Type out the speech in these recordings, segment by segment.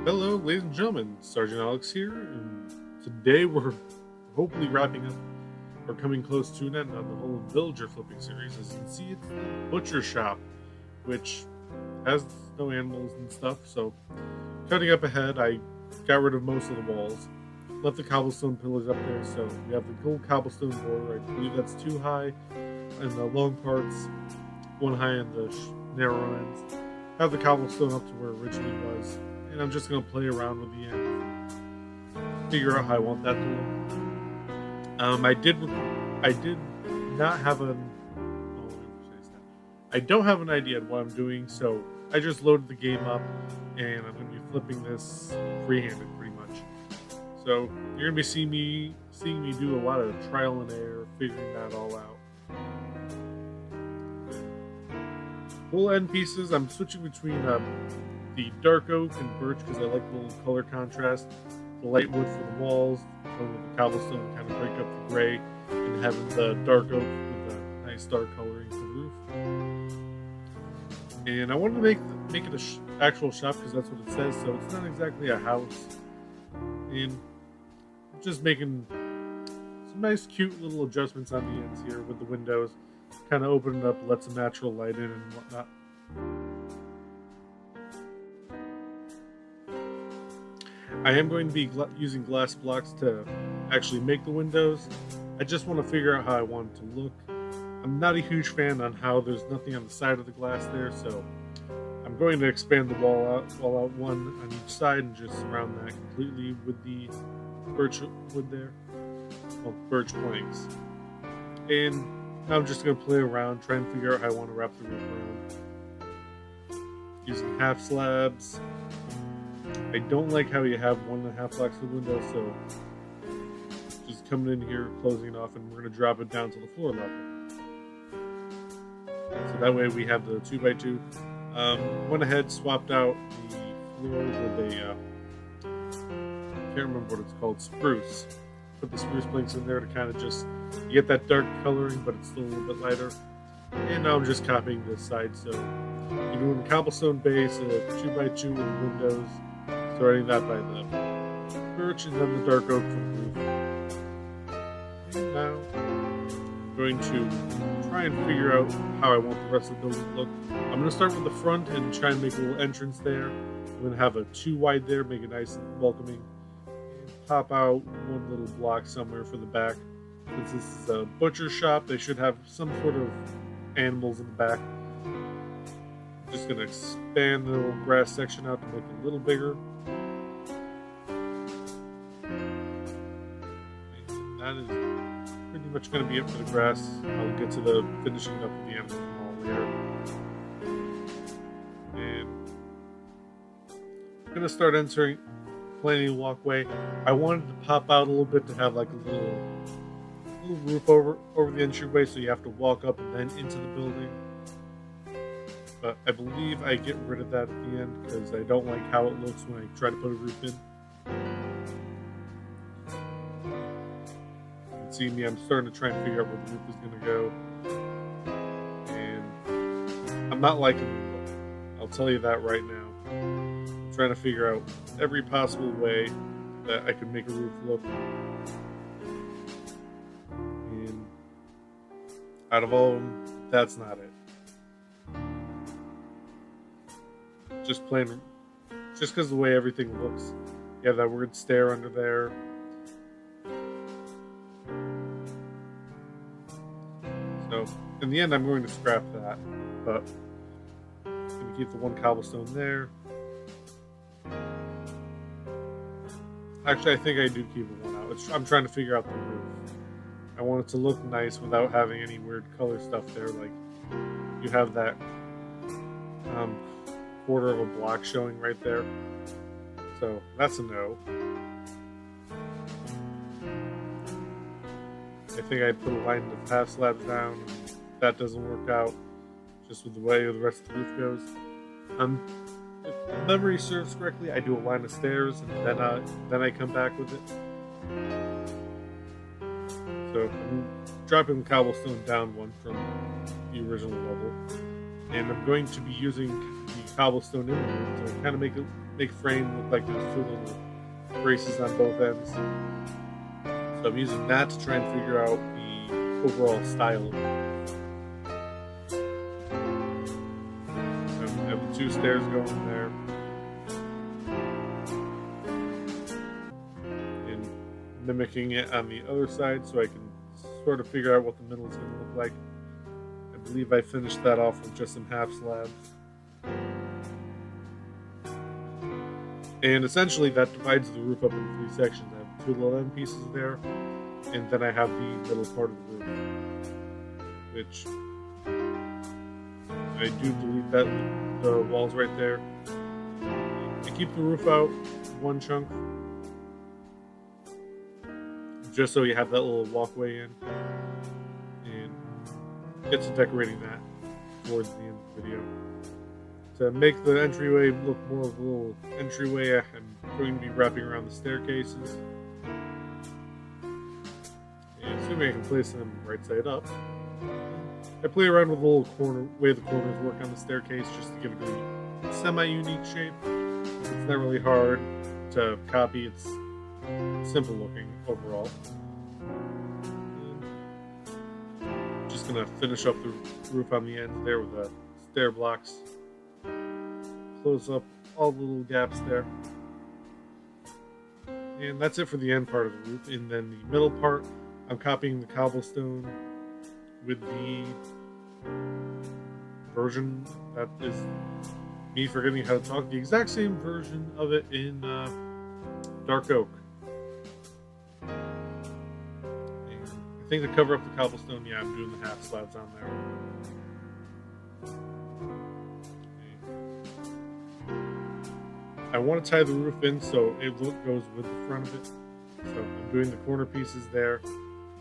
Hello, ladies and gentlemen. Sergeant Alex here, and today we're hopefully wrapping up or coming close to an end on the whole villager flipping series. As you can see, it's the butcher shop, which has no animals and stuff. So, cutting up ahead, I got rid of most of the walls, left the cobblestone pillars up there. So we have the gold cobblestone border. I believe that's too high, and the long parts, one high and the narrow ends. Have the cobblestone up to where it originally was, and I'm just gonna play around with the end, figure out how I want that to look. I did not have an, oh, I don't have an idea of what I'm doing, so I just loaded the game up, and I'm gonna be flipping this free-handed pretty much. So you're gonna be seeing me do a lot of trial and error, figuring that all out. Full end pieces, I'm switching between the dark oak and birch because I like the little color contrast. The light wood for the walls, going with the cobblestone to kind of break up the gray, and having the dark oak with a nice dark coloring for the roof. And I wanted to make it a actual shop because that's what it says. So it's not exactly a house. And I'm just making some nice, cute little adjustments on the ends here with the windows. Kind of open it up, let some natural light in and whatnot. I am going to be using glass blocks to actually make the windows. I just want to figure out how I want it to look. I'm not a huge fan on how there's nothing on the side of the glass there, so I'm going to expand the wall out one on each side and just surround that completely with the birch wood there. Well, birch planks. And now I'm just going to play around, try and figure out how I want to wrap the roof around. Using half slabs. I don't like how you have 1.5 blocks of window, so just coming in here, closing it off, and we're going to drop it down to the floor level. So that way we have the 2x2. Went ahead, swapped out the floor with a, can't remember what it's called, spruce. Put the spruce planks in there to kind of just get that dark coloring, but it's still a little bit lighter. And now I'm just copying this side, so you're doing a cobblestone base, a 2x2 with windows, starting that by the birch and then the dark oak for the roof. And now I'm going to try and figure out how I want the rest of the building to look. I'm going to start with the front and try and make a little entrance there. I'm going to have a 2 wide there, make it nice and welcoming. And pop out one little block somewhere for the back. Since this is a butcher shop, they should have some sort of animals in the back. I'm just going to expand the little grass section out to make it a little bigger. And that is pretty much going to be it for the grass. I'll get to the finishing up of the animal wall later. And I'm going to start planning a walkway. I wanted to pop out a little bit to have like a little roof over the entryway, so you have to walk up and then into the building. But I believe I get rid of that at the end because I don't like how it looks when I try to put a roof in. You can see me, I'm starting to try and figure out where the roof is going to go. And I'm not liking the look. I'll tell you that right now. I'm trying to figure out every possible way that I can make a roof look. And out of all of them, that's not it. Just because of the way everything looks. You have that word stair under there. So, in the end, I'm going to scrap that. But I'm going to keep the one cobblestone there. Actually, I think I do keep the one out. I'm trying to figure out the roof. I want it to look nice without having any weird color stuff there. Like, you have that quarter of a block showing right there. So that's a no. I think I put a line of half slabs down. That doesn't work out just with the way the rest of the roof goes. If memory serves correctly, I do a line of stairs and then I come back with it. So I'm dropping the cobblestone down one from the original level. And I'm going to be using the cobblestone in the room to kind of make frame look like there's two little braces on both ends. So I'm using that to try and figure out the overall style of it. So I have the two stairs going there. And mimicking it on the other side so I can sort of figure out what the middle is going to look like. I believe I finished that off with just some half slabs. And essentially that divides the roof up into three sections. I have two little end pieces there, and then I have the middle part of the roof, which I do delete the walls right there. I keep the roof out one chunk, just so you have that little walkway in, and get to decorating that towards the end of the video. To make the entryway look more of a little entryway, I'm going to be wrapping around the staircases. And assuming I can place them right side up, I play around with the little way the corners work on the staircase just to give it a semi-unique shape. It's not really hard to copy, it's simple looking overall. And just going to finish up the roof on the end there with the stair blocks. Close up all the little gaps there. And that's it for the end part of the roof. And then the middle part, I'm copying the cobblestone with the version that is me forgetting how to talk, the exact same version of it in Dark Oak. And I think to cover up the cobblestone, yeah, I'm doing the half slabs on there. I want to tie the roof in so it goes with the front of it. So I'm doing the corner pieces there,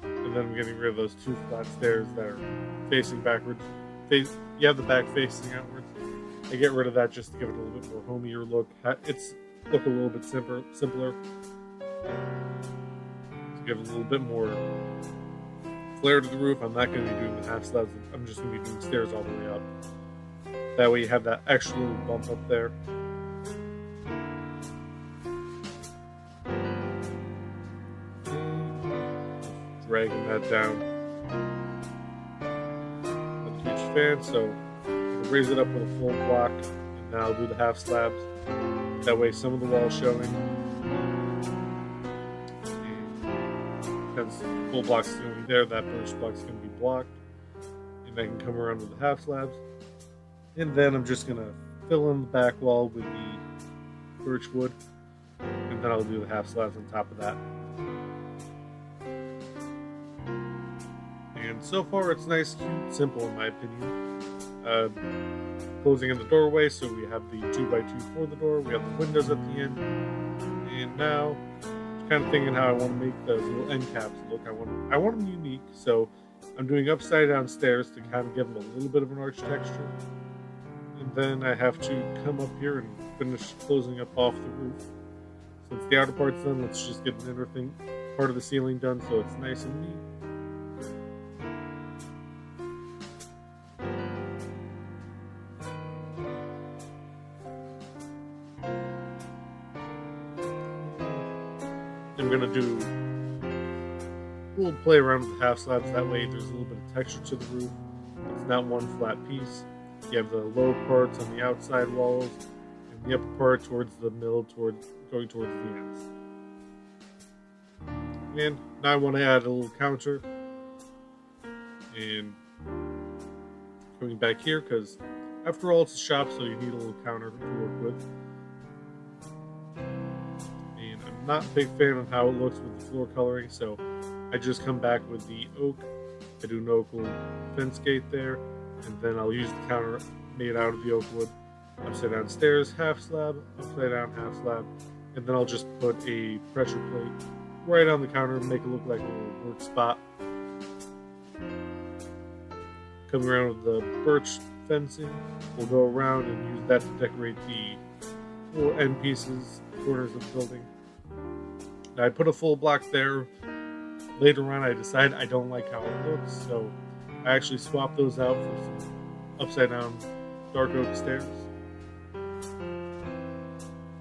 and then I'm getting rid of those two flat stairs that are facing backwards. You have the back facing outwards. I get rid of that just to give it a little bit more homier look. It's look a little bit simpler. To give it a little bit more flare to the roof. I'm not going to be doing the half slabs. I'm just going to be doing stairs all the way up. That way you have that extra little bump up there. Dragging that down with a huge fan, so I'll raise it up with a full block, and then I'll do the half slabs. That way, some of the walls showing, and since the full block is going to be there, that first block is going to be blocked, and I can come around with the half slabs, and then I'm just going to fill in the back wall with the birch wood, and then I'll do the half slabs on top of that. And so far, it's nice, cute, simple in my opinion. Closing in the doorway, so we have the 2x2 for the door. We have the windows at the end. And now, just kind of thinking how I want to make those little end caps look. I want them unique, so I'm doing upside down stairs to kind of give them a little bit of an arch texture. And then I have to come up here and finish closing up off the roof. Since the outer part's done, let's just get the inner part of the ceiling done so it's nice and neat. I'm going to do a little play around with the half slabs, that way there's a little bit of texture to the roof. It's not one flat piece. You have the lower parts on the outside walls, and the upper part towards the middle, going towards the ends. And now I want to add a little counter, and coming back here, because after all it's a shop, so you need a little counter to work with. Not a big fan of how it looks with the floor coloring, so I just come back with the oak. I do an oak fence gate there, and then I'll use the counter made out of the oak wood. Upside down stairs, half slab, upside down, half slab, and then I'll just put a pressure plate right on the counter and make it look like a little work spot. Coming around with the birch fencing, we'll go around and use that to decorate the four end pieces, corners of the building. I put a full block there. Later on, I decided I don't like how it looks, so I actually swapped those out for some upside down dark oak stairs.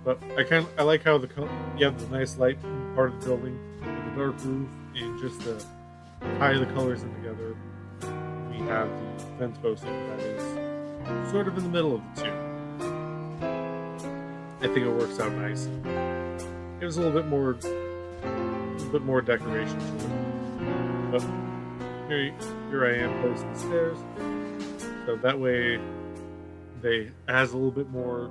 But I like how you have the nice light part of the building with the dark roof, and just to tie the colors in together, we have the fence posting that is sort of in the middle of the two. I think it works out nice. Gives a little bit more decoration to it. But here I am posting the stairs, so that way they adds a little bit more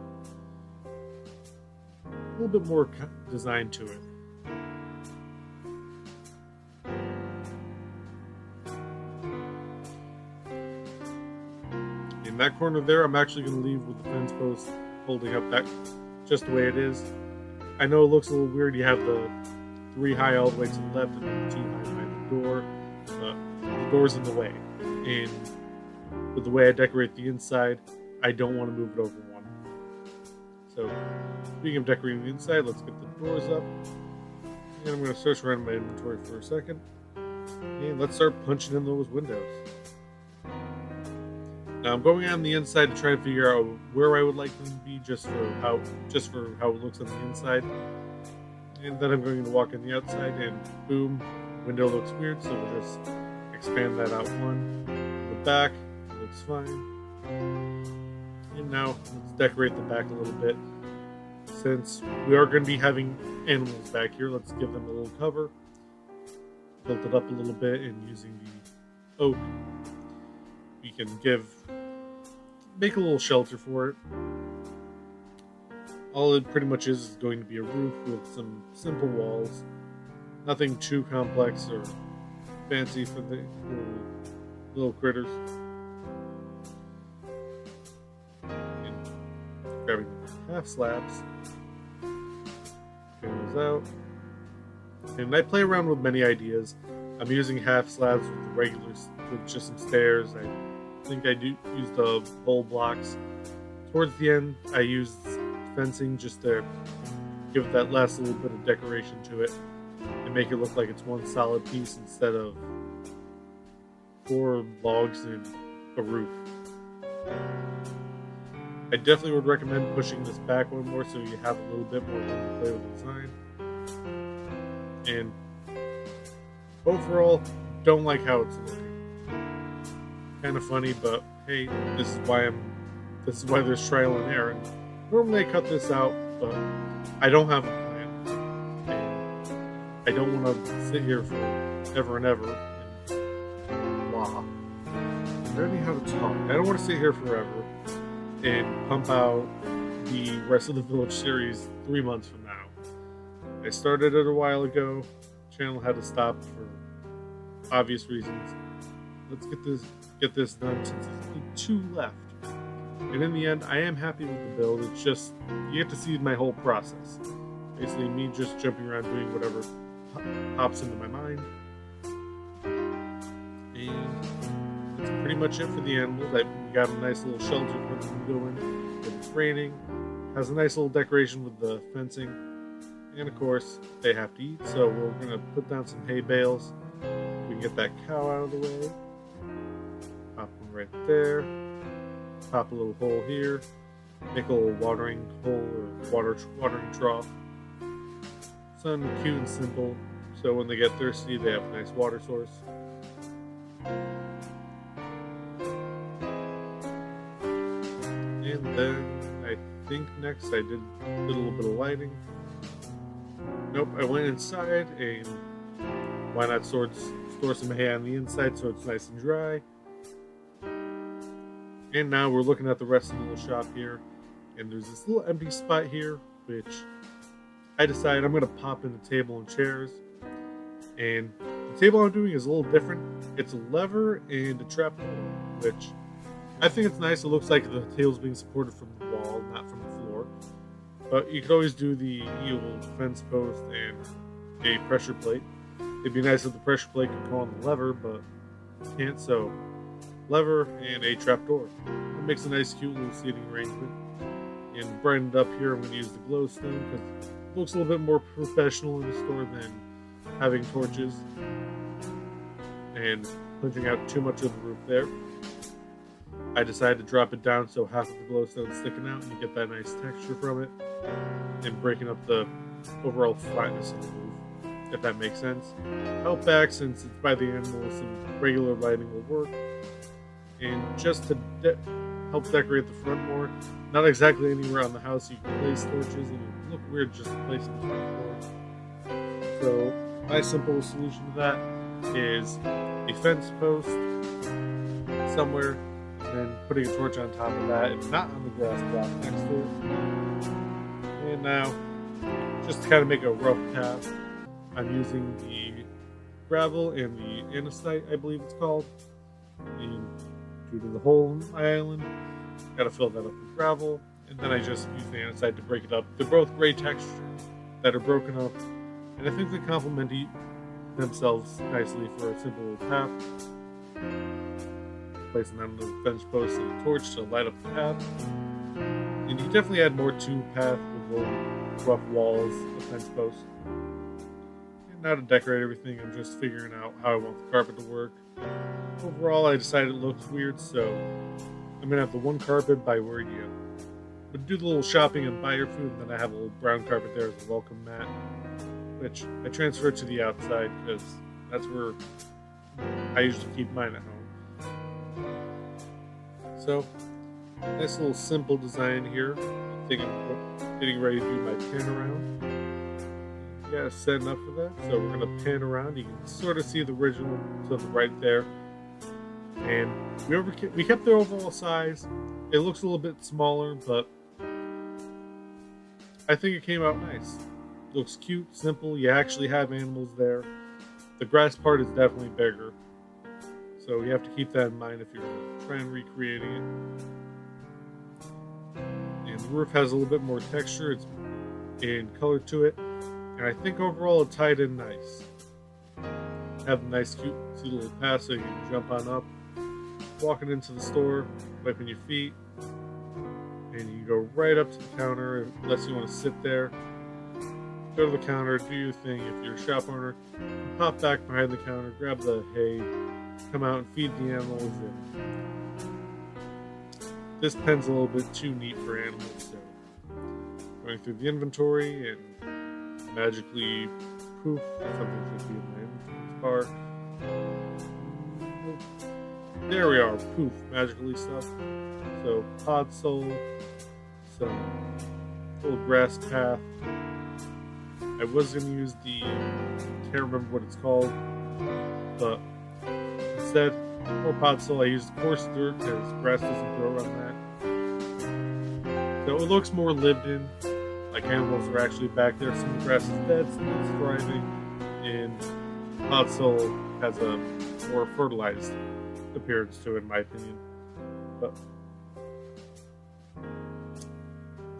design to it. In that corner there, I'm actually going to leave with the fence post holding up that just the way it is. I know it looks a little weird. You have the 3 high all the way to the left and then 2 high behind the door. The door's in the way, and with the way I decorate the inside, I don't want to move it over one. So, speaking of decorating the inside, let's get the doors up. And I'm going to search around my inventory for a second. And let's start punching in those windows. Now I'm going on the inside to try and figure out where I would like them to be, just for how it looks on the inside. And then I'm going to walk on the outside, and boom, window looks weird, so we'll just expand that out one. The back looks fine. And now let's decorate the back a little bit. Since we are going to be having animals back here, let's give them a little cover. Built it up a little bit, and using the oak, we can make a little shelter for it. All it pretty much is going to be a roof with some simple walls. Nothing too complex or fancy for the little critters. And grabbing the half slabs. Getting those out. And I play around with many ideas. I'm using half slabs with the regulars, with just some stairs. I think I do use the bowl blocks. Towards the end, I used fencing just to give it that last little bit of decoration to it and make it look like it's one solid piece instead of 4 logs and a roof. I definitely would recommend pushing this back one more so you have a little bit more room to play with the design. And overall, don't like how it's looking. Kind of funny, but hey, this is why there's trial and error. And normally I cut this out, but I don't have a plan, and I don't want to sit here for ever and ever and blah. I'm learning how to talk. I don't want to sit here forever and pump out the rest of the Village series 3 months from now. I started it a while ago. Channel had to stop for obvious reasons. Let's get this done since there's only 2 left. And in the end, I am happy with the build. It's just, you get to see my whole process. Basically, me just jumping around doing whatever pops into my mind. And that's pretty much it for the animals. We got a nice little shelter for them to go in if it's raining. Has a nice little decoration with the fencing. And of course, they have to eat, so we're going to put down some hay bales. We can get that cow out of the way. Pop one right there. Pop a little hole here. Make a little watering hole or watering trough. Something cute and simple, so when they get thirsty, they have a nice water source. And then I think next I did a little bit of lighting. Nope, I went inside, and why not store some hay on the inside so it's nice and dry. And now we're looking at the rest of the little shop here, and there's this little empty spot here, which I decided I'm going to pop in a table and chairs. And the table I'm doing is a little different. It's a lever and a trapdoor, which I think it's nice. It looks like the table's being supported from the wall, not from the floor. But you could always do the evil fence post and a pressure plate. It'd be nice if the pressure plate could go on the lever, but can't, so lever and a trapdoor. It makes a nice cute little seating arrangement. And brightened up here, I'm going to use the glowstone because it looks a little bit more professional in the store than having torches and punching out too much of the roof there. I decided to drop it down so half of the glowstone's sticking out and you get that nice texture from it and breaking up the overall flatness of the roof, if that makes sense. Out back, since it's by the animal, some regular lighting will work. And just to help decorate the front more, not exactly anywhere on the house you can place torches, and it would look weird just placing the front door. So my simple solution to that is a fence post somewhere, and then putting a torch on top of that, and not on the grass block next to it. And now, just to kind of make a rough path, I'm using the gravel and the andesite, I believe it's called. And due to the hole in my island, gotta fill that up with gravel, and then I just use the andesite to break it up. They're both gray textures that are broken up, and I think they complement themselves nicely for a simple path. Placing that on the fence post and a torch to light up the path. And you can definitely add more to path with little rough walls, the fence post. And now to decorate everything, I'm just figuring out how I want the carpet to work. Overall, I decided it looks weird, so I'm gonna have the one carpet by where you would do the little shopping and buy your food, and then I have a little brown carpet there as a welcome mat, which I transfer to the outside because that's where I usually keep mine at home. So, nice little simple design here. I think I'm getting ready to do my pan around. Yeah, setting up for that. So we're gonna pan around. You can sort of see the original to the right there. And we kept the overall size. It looks a little bit smaller, but I think it came out nice. Looks cute, simple. You actually have animals there. The grass part is definitely bigger, so you have to keep that in mind if you're trying recreating it. And the roof has a little bit more texture and color to it, and I think overall it tied in nice. Have a nice cute little path so you can jump on up, walking into the store, wiping your feet, and you can go right up to the counter unless you want to sit there. Go to the counter, do your thing. If you're a shop owner, pop back behind the counter, grab the hay, come out and feed the animals. And this pen's a little bit too neat for animals, so going through the inventory and magically poof, something should be in the inventory bar. There we are, poof, magically stuff. So pod sole, some little grass path. I was going to use the, can't remember what it's called, but instead, for pod sole, I used coarse dirt because grass doesn't grow on that. So it looks more lived in, like animals are actually back there. Some of the grass is dead, some of it's thriving, and pod sole has a more fertilized appearance to it, in my opinion. But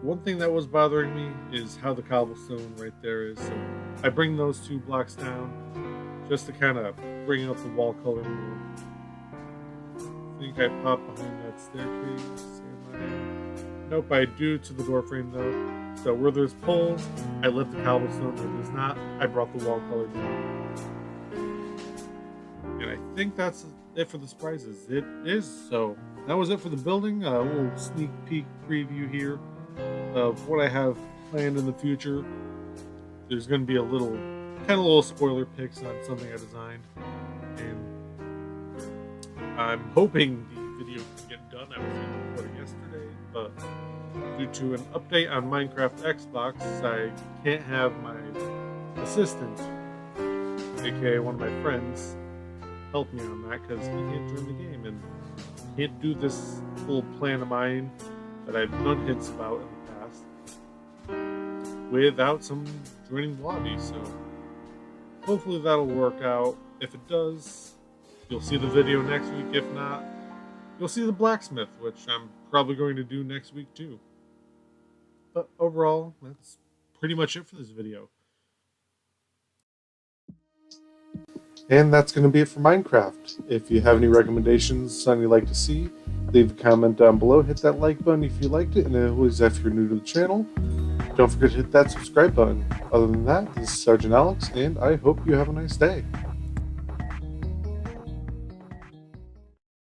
one thing that was bothering me is how the cobblestone right there is. So I bring those 2 blocks down just to kind of bring up the wall color more. I think I pop behind that staircase. Nope, I do to the door frame though. So where there's poles, I left the cobblestone. Where there's not, I brought the wall color down. And I think that's it for the surprises. It is. So that was it for the building. A little sneak peek preview here of what I have planned in the future. There's going to be a little spoiler pics on something I designed, and I'm hoping the video can get done. I was going to record it yesterday, but due to an update on Minecraft Xbox, I can't have my assistant, aka one of my friends, help me on that because he can't join the game and can't do this little plan of mine that I've done hints about in the past without some joining the lobby. So hopefully that'll work out. If it does, you'll see the video next week. If not, you'll see the blacksmith, which I'm probably going to do next week too. But overall, that's pretty much it for this video. And that's going to be it for Minecraft. If you have any recommendations, something you'd like to see, leave a comment down below. Hit that like button if you liked it, and always, if you're new to the channel, don't forget to hit that subscribe button. Other than that, this is Sergeant Alex, and I hope you have a nice day.